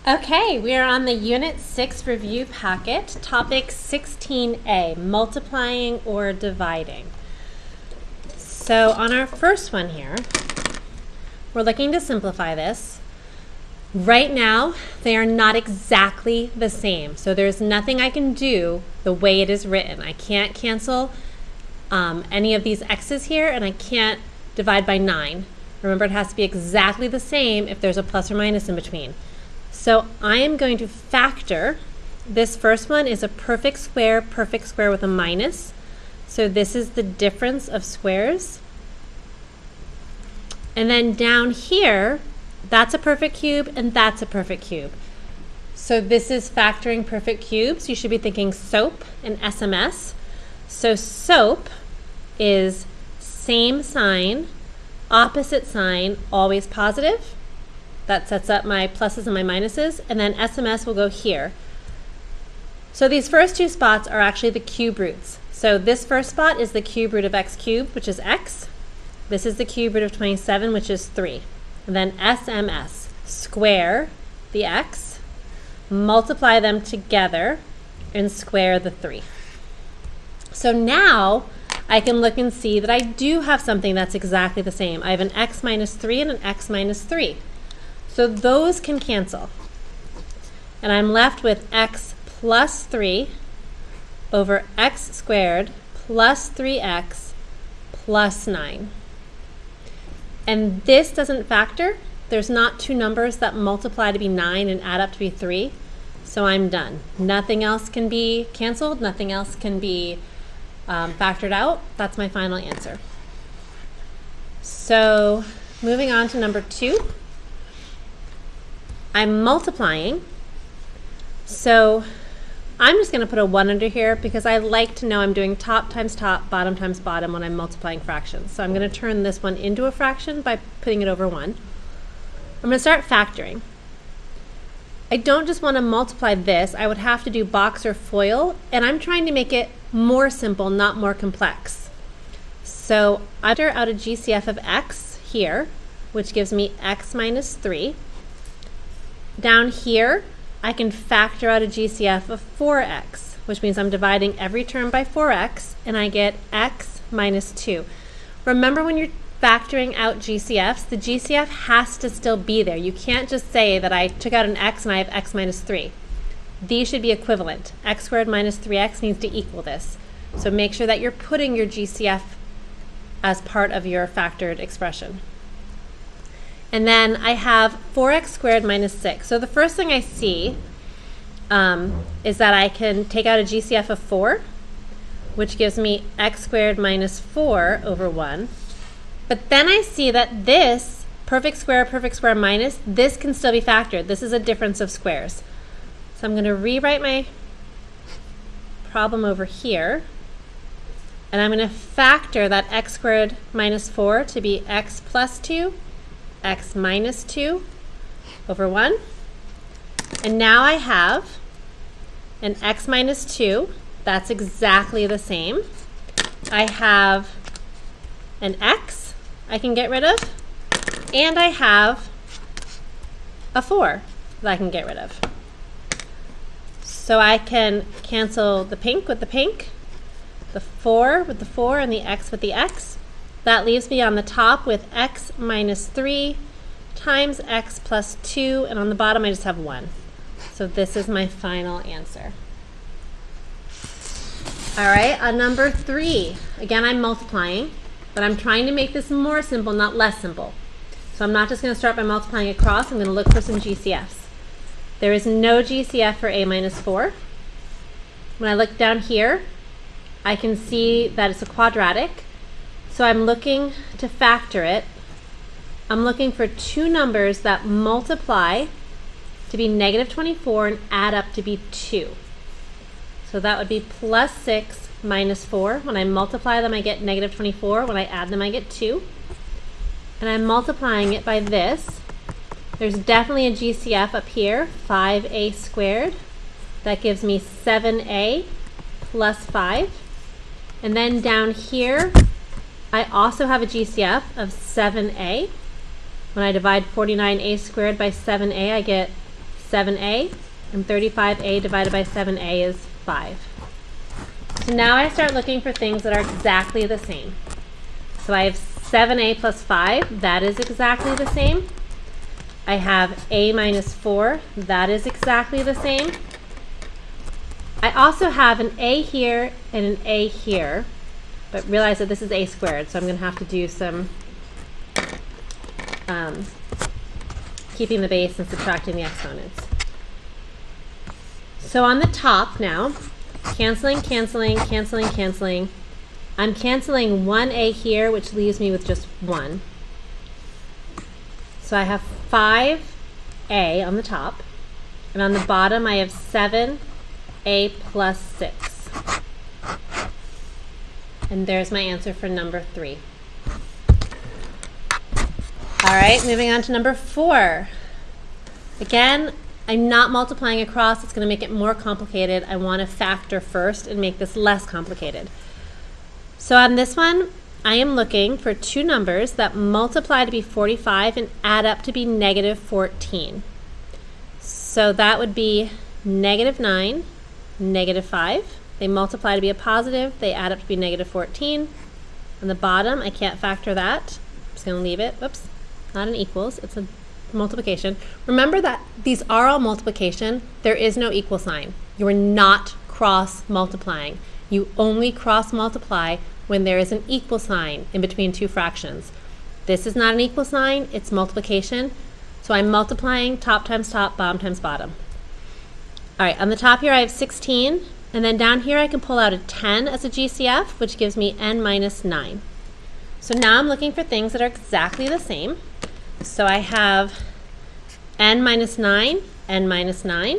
Okay, we are on the Unit 6 review packet, topic 16A, multiplying or dividing. So on our first one here, we're looking to simplify this. Right now, they are not exactly the same, so there's nothing I can do the way it is written. I can't cancel any of these x's here, and I can't divide by 9. Remember, it has to be exactly the same if there's a plus or minus in between. So I am going to factor. This first one is a perfect square with a minus. So this is the difference of squares. And then down here, that's a perfect cube and that's a perfect cube. So this is factoring perfect cubes. You should be thinking SOAP and SMS. So SOAP is same sign, opposite sign, always positive. That sets up my pluses and my minuses, and then SMS will go here. So these first two spots are actually the cube roots. So this first spot is the cube root of x cubed, which is x. This is the cube root of 27, which is 3. And then SMS, square the x, multiply them together, and square the 3. So now I can look and see that I do have something that's exactly the same. I have an x minus 3 and an x minus 3. So those can cancel. And I'm left with x plus 3 over x squared plus 3x plus 9. And this doesn't factor. There's not two numbers that multiply to be 9 and add up to be 3. So I'm done. Nothing else can be canceled. Nothing else can be factored out. That's my final answer. So moving on to number 2. I'm multiplying, so I'm just going to put a 1 under here because I like to know I'm doing top times top, bottom times bottom when I'm multiplying fractions. So I'm going to turn this one into a fraction by putting it over 1. I'm going to start factoring. I don't just want to multiply this. I would have to do box or FOIL, and I'm trying to make it more simple, not more complex. So I factor out a GCF of x here, which gives me x minus 3. Down here, I can factor out a GCF of 4x, which means I'm dividing every term by 4x, and I get x minus 2. Remember, when you're factoring out GCFs, the GCF has to still be there. You can't just say that I took out an x and I have x minus 3. These should be equivalent. X squared minus 3x needs to equal this. So make sure that you're putting your GCF as part of your factored expression. And then I have 4x squared minus 6. So the first thing I see is that I can take out a GCF of 4, which gives me x squared minus 4 over 1. But then I see that this perfect square minus, this can still be factored. This is a difference of squares. So I'm going to rewrite my problem over here. And I'm going to factor that x squared minus 4 to be x plus 2. X minus 2 over 1. And now I have an x minus 2. That's exactly the same. I have an x I can get rid of. And I have a 4 that I can get rid of. So I can cancel the pink with the pink, the 4 with the 4, and the x with the x. That leaves me on the top with x minus 3 times x plus 2, and on the bottom I just have 1. So this is my final answer. All right, on number 3, again I'm multiplying, but I'm trying to make this more simple, not less simple. So I'm not just going to start by multiplying across, I'm going to look for some GCFs. There is no GCF for a minus 4. When I look down here, I can see that it's a quadratic. So I'm looking to factor it. I'm looking for two numbers that multiply to be negative 24 and add up to be 2. So that would be plus 6 minus 4. When I multiply them, I get negative 24. When I add them, I get 2. And I'm multiplying it by this. There's definitely a GCF up here, 5a squared. That gives me 7a plus 5. And then down here, I also have a GCF of 7a. When I divide 49a squared by 7a, I get 7a, and 35a divided by 7a is 5. So now I start looking for things that are exactly the same. So I have 7a plus 5, that is exactly the same. I have a minus 4, that is exactly the same. I also have an a here and an a here, but realize that this is a squared, so I'm going to have to do some keeping the base and subtracting the exponents. So on the top now, canceling, canceling, canceling, canceling. I'm canceling 1a here, which leaves me with just 1. So I have 5a on the top, and on the bottom I have 7a plus 6. And there's my answer for number 3. All right, moving on to number 4. Again, I'm not multiplying across. It's going to make it more complicated. I want to factor first and make this less complicated. So on this one, I am looking for two numbers that multiply to be 45 and add up to be negative 14. So that would be negative 9, negative 5. They multiply to be a positive. They add up to be negative 14. On the bottom, I can't factor that. I'm just going to leave it. Oops, not an equals. It's a multiplication. Remember that these are all multiplication. There is no equal sign. You are not cross multiplying. You only cross multiply when there is an equal sign in between two fractions. This is not an equal sign, it's multiplication. So I'm multiplying top times top, bottom times bottom. All right, on the top here I have 16, and then down here I can pull out a 10 as a GCF, which gives me n minus 9. So now I'm looking for things that are exactly the same. So I have n minus 9, n minus 9.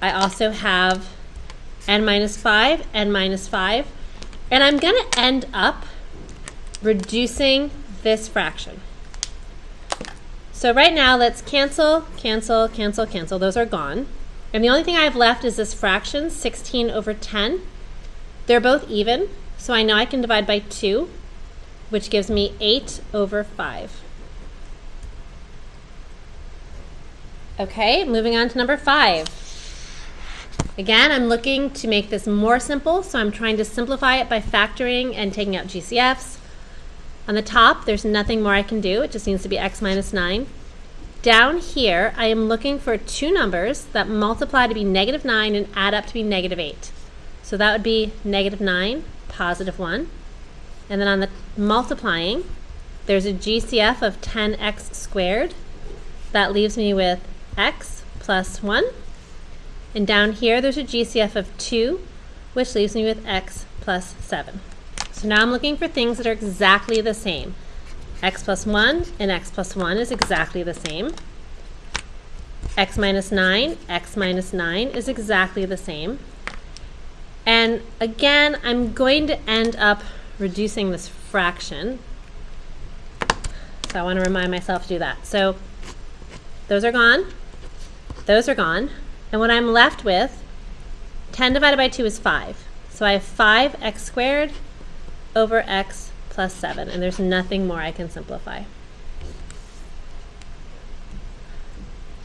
I also have n minus 5, n minus 5. And I'm going to end up reducing this fraction. So right now, let's cancel, cancel, cancel, cancel. Those are gone. And the only thing I have left is this fraction, 16 over 10. They're both even, so I know I can divide by 2, which gives me 8 over 5. Okay, moving on to number 5. Again, I'm looking to make this more simple, so I'm trying to simplify it by factoring and taking out GCFs. On the top, there's nothing more I can do. It just needs to be x minus 9. Down here, I am looking for two numbers that multiply to be negative 9 and add up to be negative 8. So that would be negative 9, positive 1. And then on the multiplying, there's a GCF of 10x squared. That leaves me with x plus 1. And down here, there's a GCF of 2, which leaves me with x plus 7. So now I'm looking for things that are exactly the same. X plus 1 and x plus 1 is exactly the same. X minus 9 is exactly the same. And again, I'm going to end up reducing this fraction. So I want to remind myself to do that. So those are gone. Those are gone. And what I'm left with, 10 divided by 2 is 5. So I have 5x squared over x plus 7. And there's nothing more I can simplify.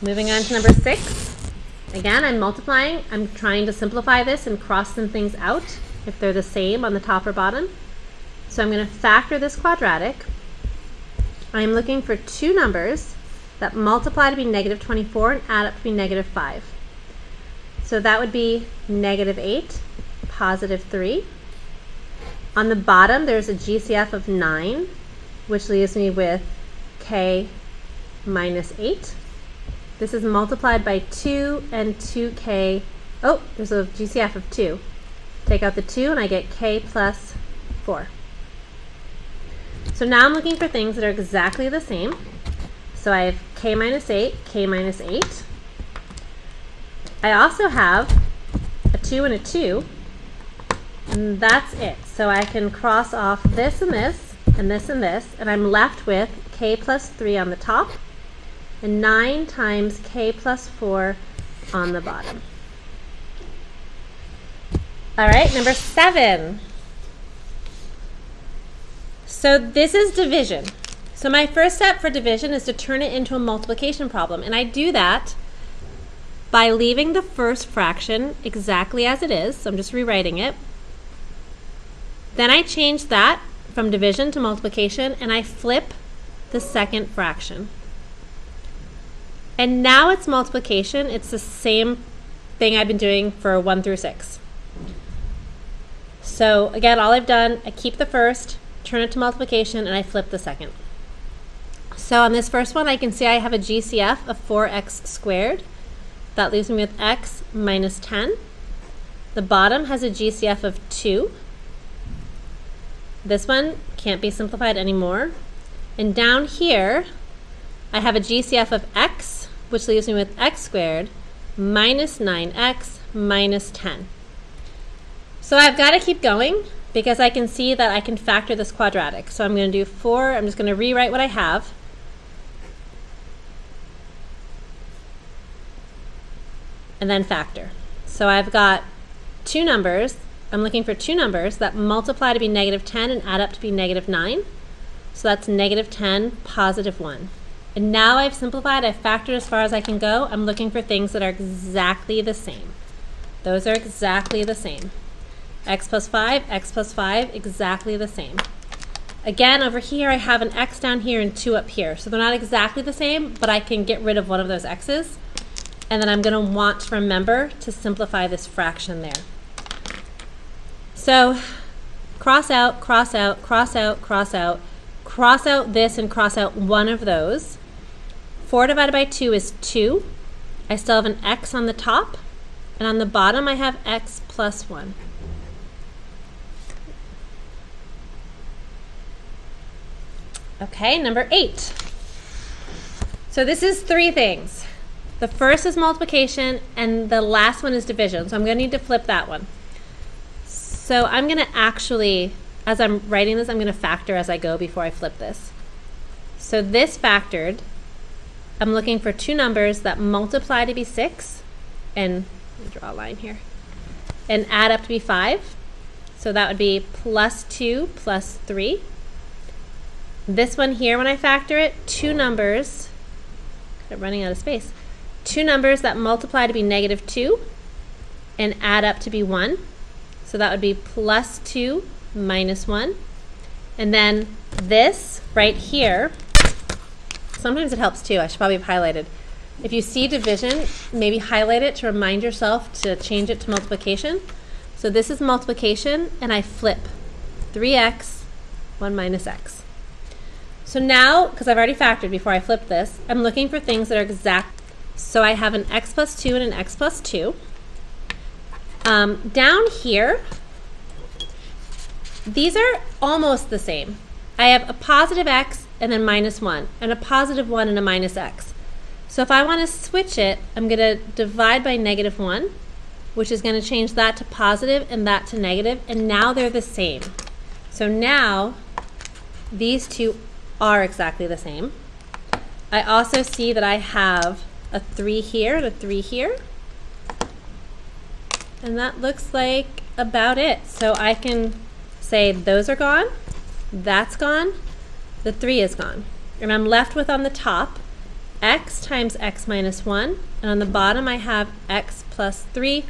Moving on to number 6. Again, I'm multiplying. I'm trying to simplify this and cross some things out if they're the same on the top or bottom. So I'm going to factor this quadratic. I'm looking for two numbers that multiply to be negative 24 and add up to be negative 5. So that would be negative 8, positive 3. On the bottom, there's a GCF of 9, which leaves me with k minus 8. This is multiplied by 2 and 2k. Oh, there's a GCF of 2. Take out the 2 and I get k plus 4. So now I'm looking for things that are exactly the same. So I have k minus 8, k minus 8. I also have a 2 and a 2, and that's it. So I can cross off this and this, and this and this, and I'm left with k plus 3 on the top, and 9 times k plus 4 on the bottom. All right, number 7. So this is division. So my first step for division is to turn it into a multiplication problem, and I do that by leaving the first fraction exactly as it is. So I'm just rewriting it. Then I change that from division to multiplication, and I flip the second fraction. And now it's multiplication. It's the same thing I've been doing for 1 through 6. So again, all I've done, I keep the first, turn it to multiplication, and I flip the second. So on this first one, I can see I have a GCF of 4x squared. That leaves me with x minus 10. The bottom has a GCF of 2. This one can't be simplified anymore. And down here, I have a GCF of x, which leaves me with x squared minus 9x minus 10. So I've got to keep going because I can see that I can factor this quadratic. So I'm going to do 4. I'm just going to rewrite what I have. And then factor. So I've got two numbers. I'm looking for two numbers that multiply to be negative 10 and add up to be negative 9. So that's negative 10, positive 1. And now I've simplified, I've factored as far as I can go. I'm looking for things that are exactly the same. Those are exactly the same. X plus 5, exactly the same. Again, over here I have an x down here and 2 up here. So they're not exactly the same, but I can get rid of one of those x's. And then I'm going to want to remember to simplify this fraction there. So cross out, cross out, cross out, cross out, cross out this and cross out one of those. 4 divided by 2 is 2. I still have an x on the top, and on the bottom I have x plus 1. Okay, number 8. So this is 3 things. The first is multiplication, and the last one is division. So I'm going to need to flip that one. So I'm going to actually, as I'm writing this, I'm going to factor as I go before I flip this. So this factored, I'm looking for two numbers that multiply to be 6, and let me draw a line here, and add up to be 5. So that would be plus 2 plus 3. This one here, when I factor it, two numbers, I'm running out of space, two numbers that multiply to be negative 2 and add up to be 1. So that would be plus 2 minus 1. And then this right here, sometimes it helps too, I should probably have highlighted. If you see division, maybe highlight it to remind yourself to change it to multiplication. So this is multiplication, and I flip 3x, 1 minus x. So now, because I've already factored before I flip this, I'm looking for things that are exact. So I have an x plus 2 and an x plus 2. Down here, these are almost the same. I have a positive x and then minus 1, and a positive 1 and a minus x. So if I want to switch it, I'm going to divide by negative 1, which is going to change that to positive and that to negative, and now they're the same. So now these two are exactly the same. I also see that I have a 3 here and a 3 here. And that looks like about it. So I can say those are gone, that's gone, the 3 is gone. And I'm left with on the top x times x minus 1, and on the bottom I have x plus 3,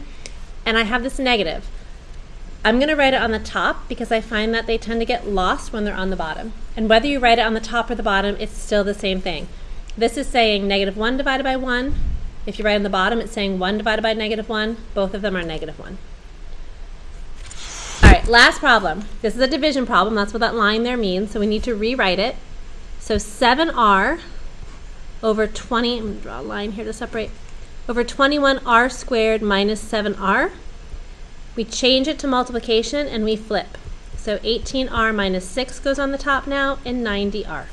and I have this negative. I'm going to write it on the top because I find that they tend to get lost when they're on the bottom. And whether you write it on the top or the bottom, it's still the same thing. This is saying negative 1 divided by 1. If you write on the bottom, it's saying 1 divided by negative 1. Both of them are negative 1. All right, last problem. This is a division problem. That's what that line there means. So we need to rewrite it. So 7r over 20, I'm going to draw a line here to separate, over 21r squared minus 7r. We change it to multiplication and we flip. So 18r minus 6 goes on the top now, and 90r.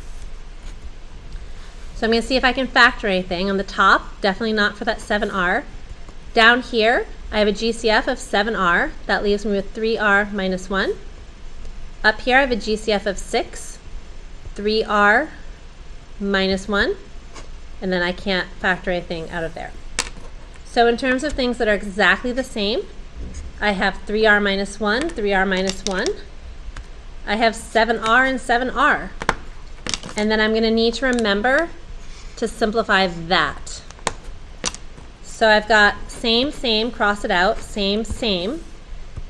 So I'm going to see if I can factor anything. On the top, definitely not for that 7r. Down here, I have a GCF of 7r. That leaves me with 3r minus 1. Up here, I have a GCF of 6, 3r minus 1. And then I can't factor anything out of there. So in terms of things that are exactly the same, I have 3r minus 1, 3r minus 1. I have 7r and 7r. And then I'm going to need to remember to simplify that. So I've got same, same, cross it out, same, same.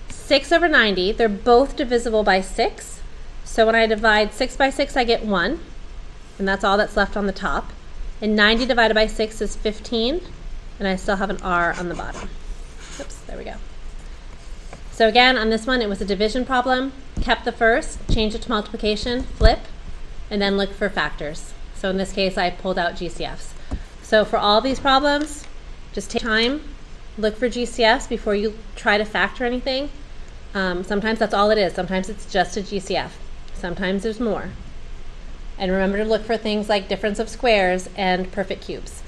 6 over 90, they're both divisible by 6. So when I divide 6 by 6, I get 1, and that's all that's left on the top. And 90 divided by 6 is 15, and I still have an R on the bottom. Oops, there we go. So again, on this one, it was a division problem. Kept the first, changed it to multiplication, flip, and then look for factors. So in this case, I pulled out GCFs. So for all these problems, just take time, look for GCFs before you try to factor anything. Sometimes that's all it is. Sometimes it's just a GCF. Sometimes there's more. And remember to look for things like difference of squares and perfect cubes.